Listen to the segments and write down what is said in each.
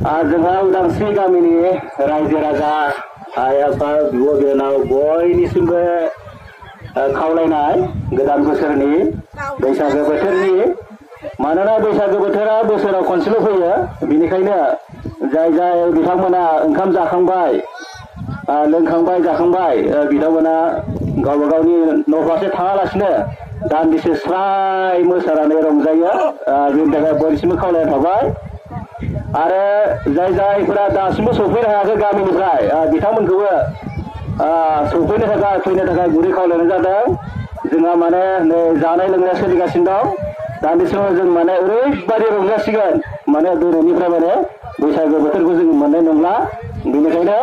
जोंहा उदांस्रि गामिनि रायजो राजा आइ आफा बिब' बिनानाव बयनिसिमबो खावलायनाय गोदान बोसोरनि बैसागो बोथोरनि मानोना बैसागो बोथोरा बोसोराव खनसेल' फैयो बेनिखायनो जाय जाय बिथांमोना ओंखाम जाखांबाय लोंखांबाय जाखांबाय बिथांमोना गावबा गावनि न' फारसे थाङालासिनो दान्दिसे स्राय मोसानानै रंजायो बेनि थाखाय बयनिसिमबो खावलायनाय थाबाय आरो जाय जायफोरा दासिमबो सफैनो हायाखै गामिनिफ्राय बिथांमोनखौबो सफैनो थाखाय गुरै खावलायनाय जादों जोंहा माने नै जानाय लोंनाया सोलिगासिनो दं दान्दिसे समाव जों माने ओरैबादि रंजासिगोन माने दिनैनिफ्राय माने बैसागो बोथोरखौ जों मोननाय नंला बेनिखायनो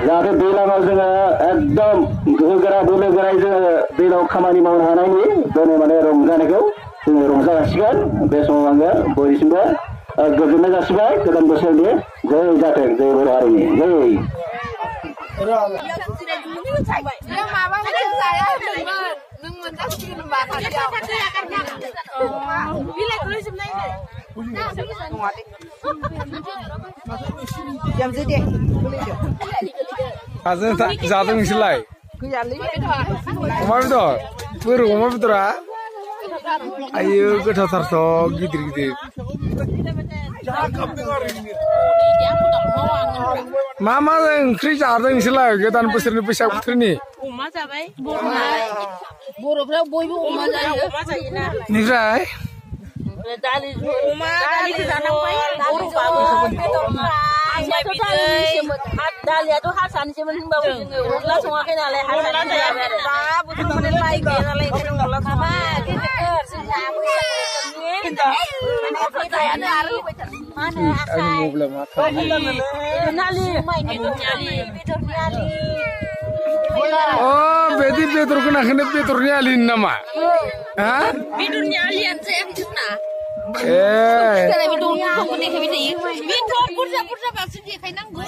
जाहाथे दैज्लाङाव जोङो एकदम गोहोगोरा बोलो गोरायै जोङो दैज्लाङाव खामानि मावनो हानायनि दिनै माने रंजानायखौ जोङो रंजागासिगोन बे समाव आङो बयनिसिमबो गोजोननाय जासिबाय गोदान बोसोरनि जय जाथों जय बर' हारिनि जय जादों नोंसोरलाय अमा बेदर बोरो अमा बेदरा आयो गोथावथारथ' गिदिर गिदिर मा मा ओंख्रि जादों नोंसोरलाय गोदान बोसोरनि बैसाग बोथोरनि अमा जाबाय बर'फ्रा बयबो अमा जायो बेनिफ्राय दालि जानांबाय दालियाथ' हारसानिसोमोन होनबाबो जोङो अनला सङाखै नालाय हारसानि जाबाय आरो दा बोथोराव लाइ गैया नालाय ओंखायनो अनला बेदि बेदरखौ नाखोनो बेदरनि आलि नामा बेदरनि आलियानो जाया जोंना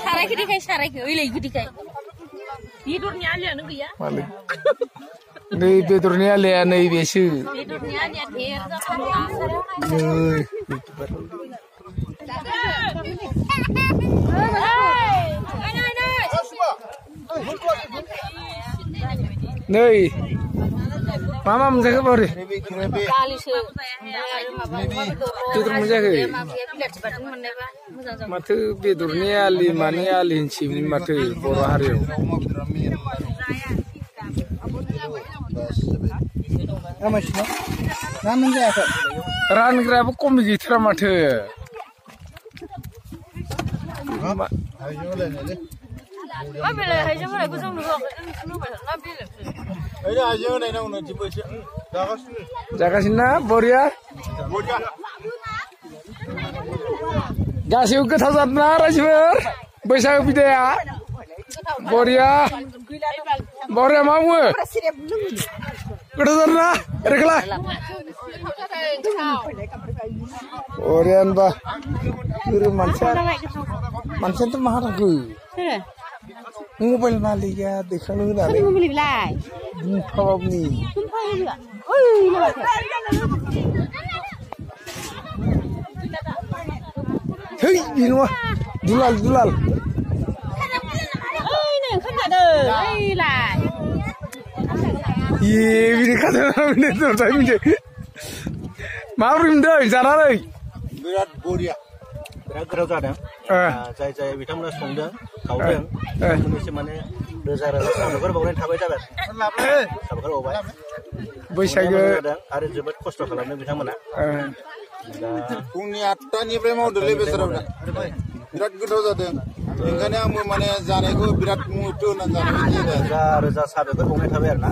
सारायखौ देखाय सारायखौ ओइलाय देखाय बेदरनि आलियानो गैया नै बेदरनि आलिया नैबेसो बेदरनि आलिया नै मा मा मोनजाखो बावरि बेदर मोनजायाखै माथो बेदरनि आलि माने आलि होनसैमोन माथो बर' हारियाव रानग्रायाबो खमि गैथारा माथो जागासिनो ना बरिया गासैबो गोथाव जादोंना रायजोफोर बैसागो बिदाया बरिया बरिया मा बुङो गोथाव जादोंना ओरैखौलाय बरिया होनबा मानसियानोथ' माहा थांखो मबाइल मालिका देखायनो होनानै बुंफाबाबनि है बे नङा दुलाल दुलाल बिनि खाथाय माबोरै मोनदों जानानै बिराद बरिया बिराद गोथाव जादों जाय जाय बिथांमोना संदों खावदों बिथांमोननिसो माने रोजा रोजा साबायखर बावनाय थाबाय जाबाय साबायखर बावबाय बैसागो आरो जोबोद खस्थ' खालामदों बिथांमोना फुंनि 8टानिफ्राय मावदोंलै बेसोराव बिराद गोथाव जादों ओंखायनो आंबो माने जानायखौ बिराद मुहुर्त होनानै जानाय रोजा रोजा साबायखर बावनाय थाबाय आरो ना